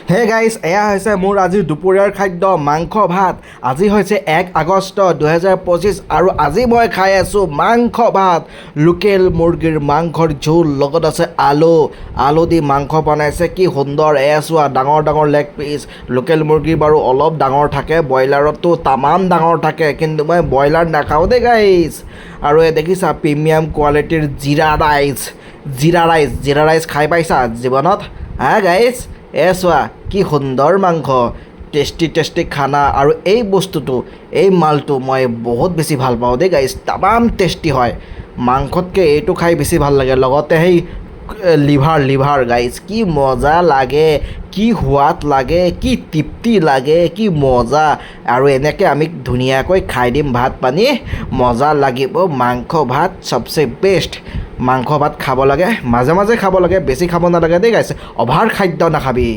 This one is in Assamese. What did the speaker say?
হে গাইজ, এয়া হৈছে মোৰ আজি দুপৰীয়াৰ খাদ্য মাংস ভাত। আজি হৈছে 1 আগষ্ট 2025 আৰু আজি মই খাই আছোঁ মাংস ভাত। লোকেল মুৰ্গীৰ মাংসৰ জোল, লগত আছে আলু দি মাংস বনাইছে। কি সুন্দৰ! এয়া চোৱা, ডাঙৰ ডাঙৰ লেগ পিচ। লোকেল মুৰ্গী বাৰু অলপ ডাঙৰ থাকে, ব্ৰইলাৰততো তামাম ডাঙৰ থাকে, কিন্তু মই ব্ৰইলাৰ নাখাওঁ দেই গাইজ। আৰু এই দেখিছা প্ৰিমিয়াম কোৱালিটিৰ জিৰা ৰাইচ খাই পাইছা জীৱনত? হা গাইজ, চোৱা কি সুন্দৰ মাংস, টেষ্টি খানা। আৰু এই বস্তুটো, এই মালটো মই বহুত বেছি ভাল পাওঁ দেই গাইজ, তামাম টেষ্টি হয়। মাংসতকৈ এইটো খাই বেছি ভাল লাগে। লগতে সেই লিভাৰ গাইজ, কি মজা লাগে, কি সোৱাদ লাগে, কি তৃপ্তি লাগে, কি মজা। আৰু এনেকৈ আমি ধুনীয়াকৈ খাই দিম ভাত পানী, মজা লাগিব। মাংস ভাত চবচে বেষ্ট। মাংস ভাত খাব লাগে, মাজে মাজে খাব লাগে, বেছি খাব নালাগে দেই গাইজ। অভাৰ খাদ্য নাখাবি।